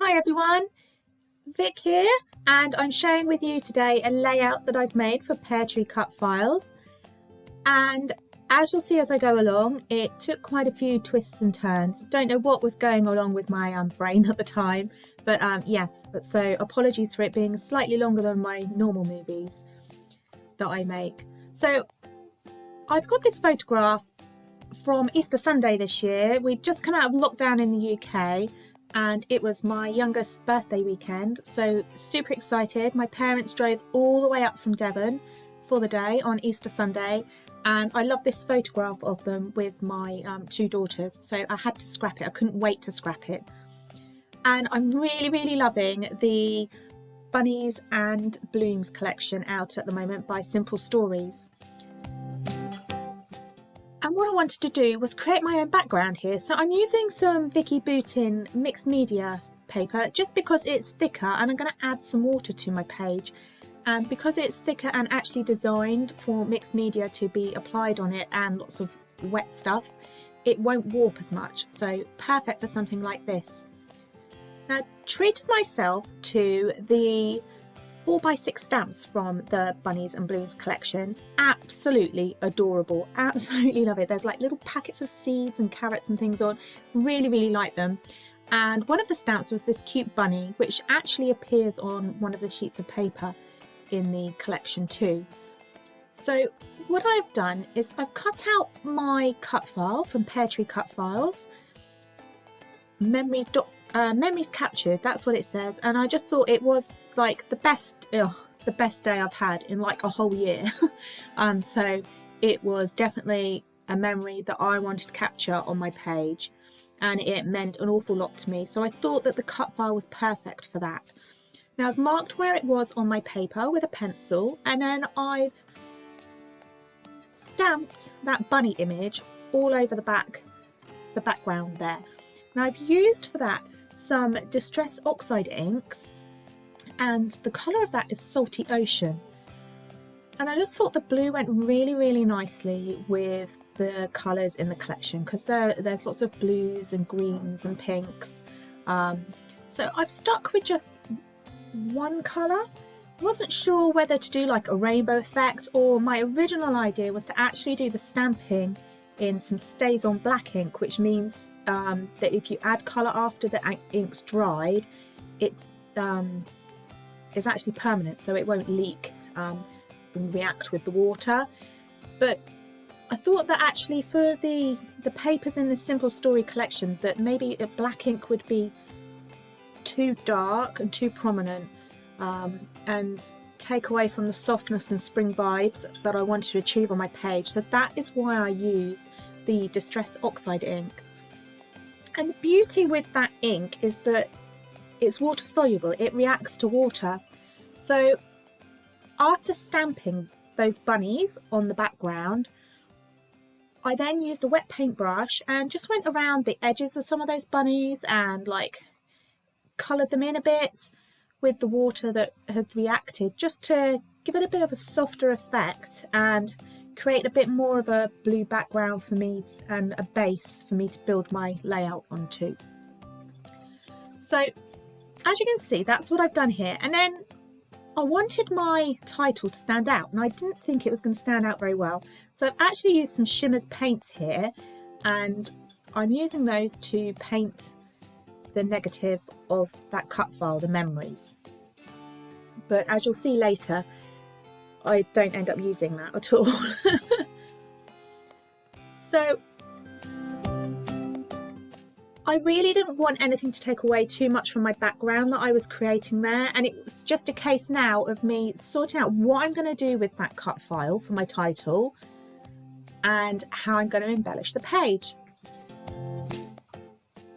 Hi everyone, Vic here, and I'm sharing with you today a layout that I've made for pear tree cut files. And as you'll see as I go along, it took quite a few twists and turns. Don't know what was going along with my brain at the time, but yes, so apologies for it being slightly longer than my normal movies that I make. So I've got this photograph from Easter Sunday this year. We'd just come out of lockdown in the UK and it was my youngest birthday weekend, so super excited. My parents drove all the way up from Devon for the day on Easter Sunday, and I love this photograph of them with my two daughters, so I had to scrap it. I couldn't wait to scrap it. And I'm really loving the Bunnies and Blooms collection out at the moment by Simple Stories. And what I wanted to do was create my own background here. So I'm using some Vicky Boutin mixed media paper just because it's thicker, and I'm going to add some water to my page. And because it's thicker and actually designed for mixed media to be applied on it and lots of wet stuff, it won't warp as much. So perfect for something like this. Now, treated myself to the 4x6 stamps from the Bunnies and Blooms collection. Absolutely adorable, absolutely love it. There's like little packets of seeds and carrots and things on. Really like them. And one of the stamps was this cute bunny, which actually appears on one of the sheets of paper in the collection too. So what I've done is I've cut out my cut file from Pear Tree Cut Files, memories captured, that's what it says, and I just thought it was like the best day I've had in like a whole year. So it was definitely a memory that I wanted to capture on my page, and it meant an awful lot to me, so I thought that the cut file was perfect for that. Now I've marked where it was on my paper with a pencil, and then I've stamped that bunny image all over the background there. Now I've used for that some Distress Oxide inks, and the colour of that is Salty Ocean. And I just thought the blue went really nicely with the colours in the collection, because there's lots of blues and greens and pinks. So I've stuck with just one colour. I wasn't sure whether to do like a rainbow effect, or my original idea was to actually do the stamping in some Stays On black ink, which means that if you add colour after the ink's dried, it is actually permanent, so it won't leak and react with the water. But I thought that actually for the papers in the Simple Story collection, that maybe a black ink would be too dark and too prominent, and take away from the softness and spring vibes that I wanted to achieve on my page. So that is why I used the Distress Oxide ink. And the beauty with that ink is that it's water soluble, it reacts to water. So after stamping those bunnies on the background, I then used a wet paintbrush and just went around the edges of some of those bunnies and like coloured them in a bit with the water that had reacted, just to give it a bit of a softer effect and create a bit more of a blue background for me and a base for me to build my layout onto. So as you can see, that's what I've done here. And then I wanted my title to stand out, and I didn't think it was going to stand out very well. So I've actually used some Shimmers paints here, and I'm using those to paint the negative of that cut file, the memories. But as you'll see later, I don't end up using that at all. So I really didn't want anything to take away too much from my background that I was creating there, and it was just a case now of me sorting out what I'm going to do with that cut file for my title and how I'm going to embellish the page.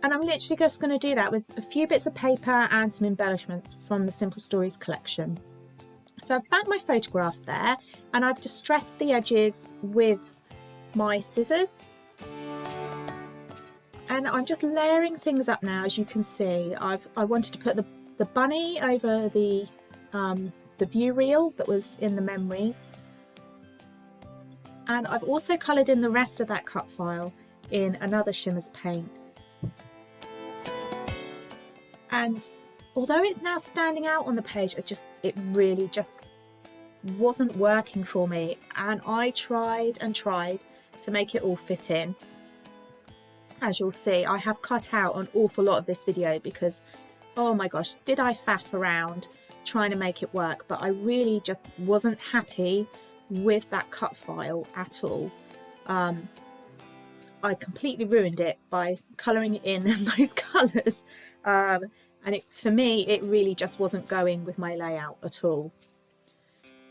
And I'm literally just going to do that with a few bits of paper and some embellishments from the Simple Stories collection. So I've banked my photograph there, and I've distressed the edges with my scissors. And I'm just layering things up now. As you can see, I wanted to put the bunny over the view reel that was in the memories. And I've also coloured in the rest of that cut file in another Shimmers paint. And although it's now standing out on the page, it really just wasn't working for me, and I tried and tried to make it all fit in. As you'll see, I have cut out an awful lot of this video because, oh my gosh, did I faff around trying to make it work, but I really just wasn't happy with that cut file at all. I completely ruined it by colouring it in those colours, and for me it really just wasn't going with my layout at all.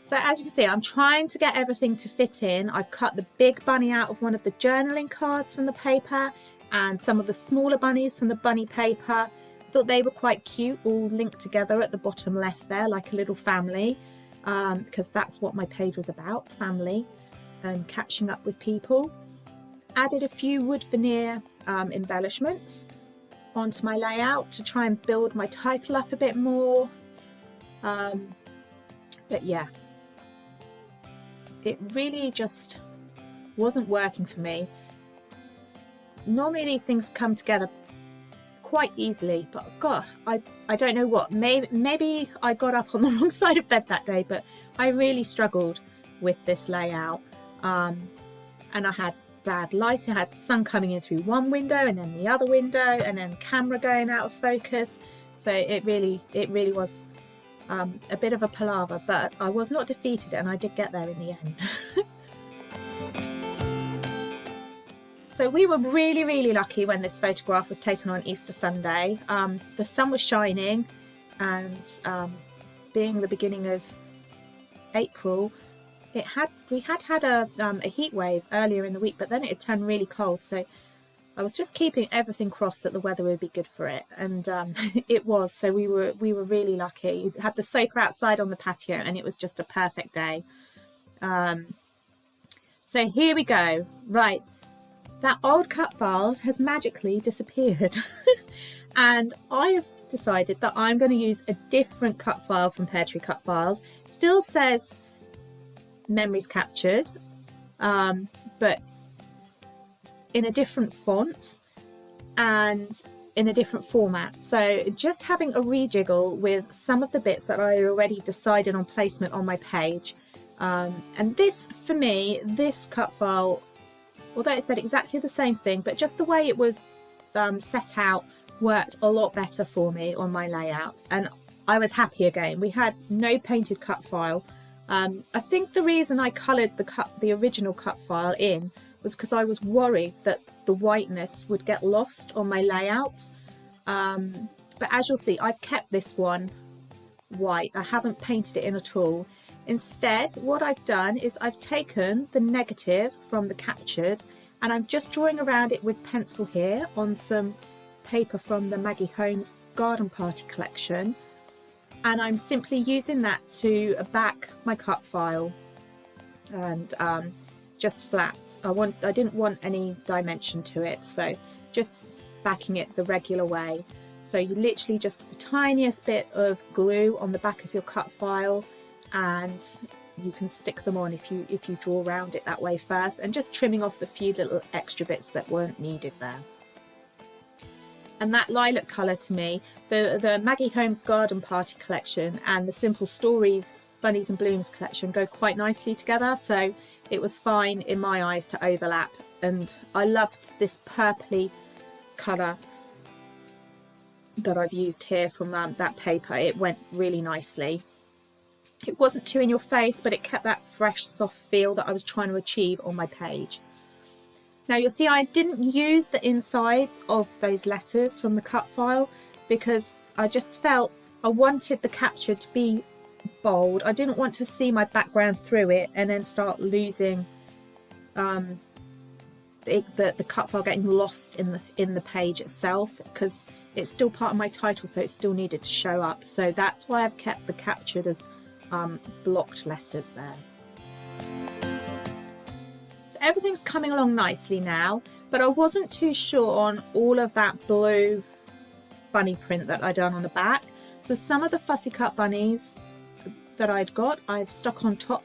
So as you can see, I'm trying to get everything to fit in. I've cut the big bunny out of one of the journaling cards from the paper and some of the smaller bunnies from the bunny paper. I thought they were quite cute, all linked together at the bottom left there, like a little family, because that's what my page was about, family and catching up with people. Added a few wood veneer embellishments onto my layout to try and build my title up a bit more. But yeah, it really just wasn't working for me. Normally these things come together quite easily, but God, I don't know what. Maybe I got up on the wrong side of bed that day, but I really struggled with this layout. And I had bad lighting. I had sun coming in through one window and then the other window, and then camera going out of focus. So it really was a bit of a palaver, but I was not defeated and I did get there in the end. So we were really lucky when this photograph was taken on Easter Sunday. The sun was shining, and being the beginning of April, we had a heat wave earlier in the week, but then it had turned really cold. So I was just keeping everything crossed that the weather would be good for it, and it was. So we were really lucky. We had the sofa outside on the patio, and it was just a perfect day. So here we go. Right, that old cut file has magically disappeared, and I have decided that I'm going to use a different cut file from Pear Tree Cut Files. It still says memories captured, but in a different font and in a different format. So just having a rejiggle with some of the bits that I already decided on placement on my page. And this, for me, this cut file, although it said exactly the same thing, but just the way it was set out worked a lot better for me on my layout. And I was happy again. We had no painted cut file. I think the reason I coloured the original cut file in was because I was worried that the whiteness would get lost on my layout. But as you'll see, I've kept this one white. I haven't painted it in at all. Instead, what I've done is I've taken the negative from the captured, and I'm just drawing around it with pencil here on some paper from the Maggie Holmes Garden Party collection. And I'm simply using that to back my cut file, and just flat. I didn't want any dimension to it, so just backing it the regular way. So you literally just the tiniest bit of glue on the back of your cut file, and you can stick them on if you draw around it that way first, and just trimming off the few little extra bits that weren't needed there. And that lilac colour, to me, the Maggie Holmes Garden Party collection and the Simple Stories Bunnies and Blooms collection go quite nicely together, so it was fine in my eyes to overlap. And I loved this purpley colour that I've used here from that paper. It went really nicely. It wasn't too in your face, but it kept that fresh, soft feel that I was trying to achieve on my page. Now you'll see I didn't use the insides of those letters from the cut file because I just felt I wanted the capture to be bold. I didn't want to see my background through it and then start losing the cut file getting lost in the page itself, because it's still part of my title, so it still needed to show up. So that's why I've kept the captured as blocked letters there. Everything's coming along nicely now, but I wasn't too sure on all of that blue bunny print that I'd done on the back. So some of the fussy cut bunnies that I'd got, I've stuck on top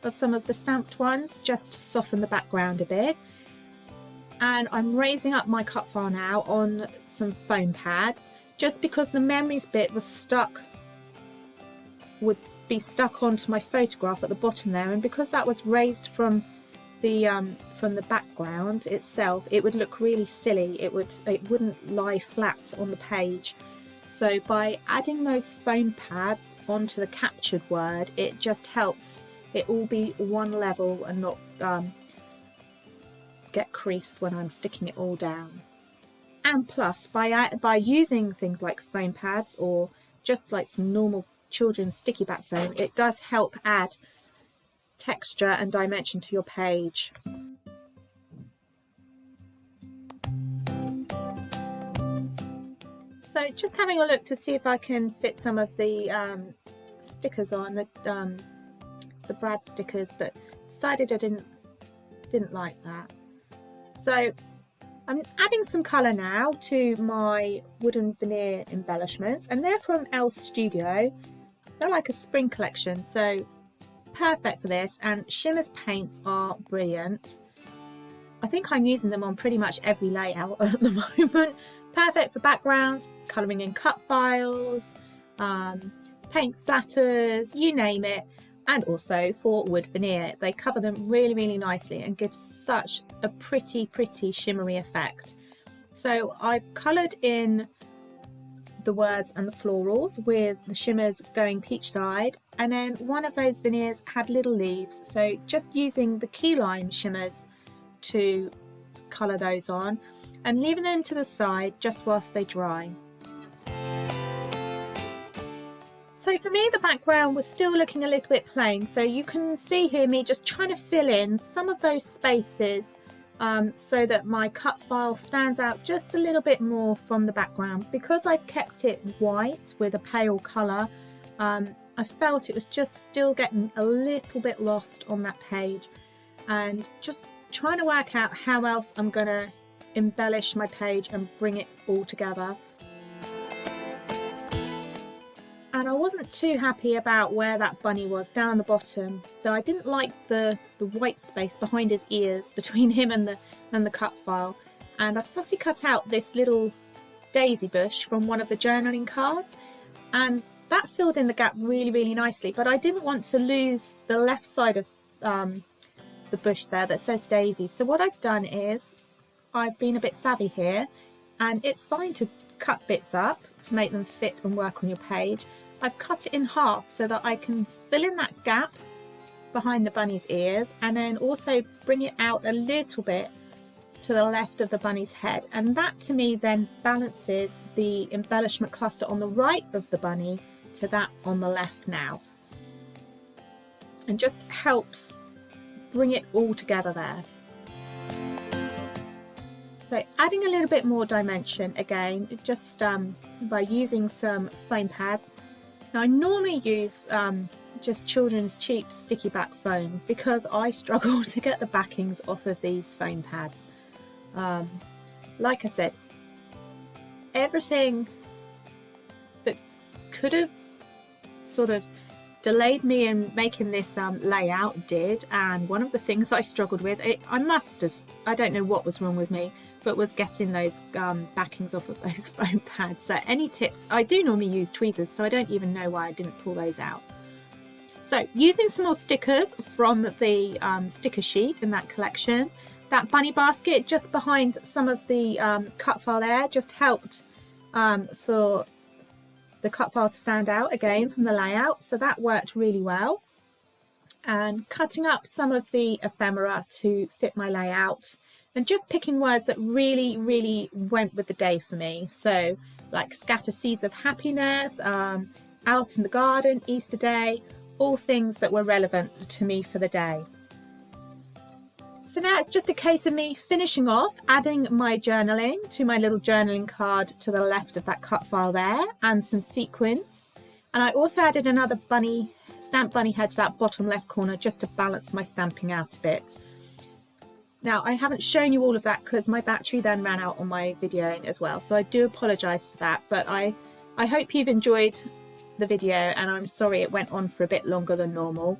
of some of the stamped ones just to soften the background a bit. And I'm raising up my cut file now on some foam pads. just because the memories bit was would be stuck onto my photograph at the bottom there, and because that was raised from the background itself, it would look really silly. It wouldn't lie flat on the page. So by adding those foam pads onto the captured word, it just helps it all be one level and not get creased when I'm sticking it all down. And plus, by using things like foam pads or just like some normal children's sticky back foam, it does help add texture and dimension to your page. So just having a look to see if I can fit some of the stickers on, the Brad stickers, but decided I didn't like that. So I'm adding some colour now to my wooden veneer embellishments, and they're from Elle's Studio. They're like a spring collection, so perfect for this, and Shimmer's paints are brilliant. I think I'm using them on pretty much every layout at the moment. Perfect for backgrounds, colouring in cut files, paint splatters, you name it, and also for wood veneer. They cover them really, really nicely and give such a pretty shimmery effect. So I've coloured in the words and the florals with the shimmers going peach side, and then one of those veneers had little leaves, so just using the key lime shimmers to colour those on and leaving them to the side just whilst they dry. So for me, the background was still looking a little bit plain, so you can see here me just trying to fill in some of those spaces so that my cut file stands out just a little bit more from the background. Because I've kept it white with a pale colour, I felt it was just still getting a little bit lost on that page, and just trying to work out how else I'm going to embellish my page and bring it all together. And I wasn't too happy about where that bunny was down the bottom, so I didn't like the white space behind his ears between him and the cut file. And I fussy cut out this little daisy bush from one of the journaling cards, and that filled in the gap really nicely, but I didn't want to lose the left side of the bush there that says daisy. So what I've done is I've been a bit savvy here, and it's fine to cut bits up to make them fit and work on your page. I've cut it in half so that I can fill in that gap behind the bunny's ears, and then also bring it out a little bit to the left of the bunny's head, and that to me then balances the embellishment cluster on the right of the bunny to that on the left now, and just helps bring it all together there. So adding a little bit more dimension again, just by using some foam pads. Now I normally use just children's cheap sticky back foam because I struggle to get the backings off of these foam pads. Like I said, everything that could have sort of delayed me in making this layout did, and one of the things I struggled with, I don't know what was wrong with me, but was getting those backings off of those foam pads. So any tips? I do normally use tweezers, so I don't even know why I didn't pull those out. So using some more stickers from the sticker sheet in that collection, that bunny basket just behind some of the cut file there just helped for the cut file to stand out again from the layout, so that worked really well. And cutting up some of the ephemera to fit my layout, and just picking words that really went with the day for me. So like scatter seeds of happiness, out in the garden, Easter day, all things that were relevant to me for the day. So now it's just a case of me finishing off, adding my journaling to my little journaling card to the left of that cut file there, and some sequins. And I also added another stamped bunny head to that bottom left corner just to balance my stamping out a bit. Now I haven't shown you all of that because my battery then ran out on my video as well, so I do apologise for that, but I hope you've enjoyed the video, and I'm sorry it went on for a bit longer than normal.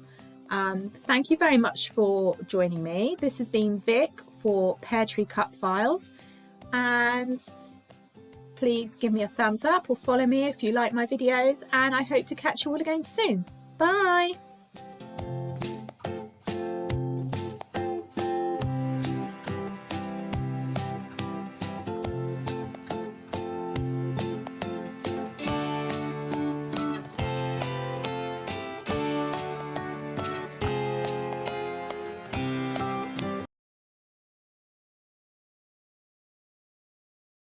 Thank you very much for joining me. This has been Vic for Pear Tree Cut Files, and please give me a thumbs up or follow me if you like my videos, and I hope to catch you all again soon. Bye!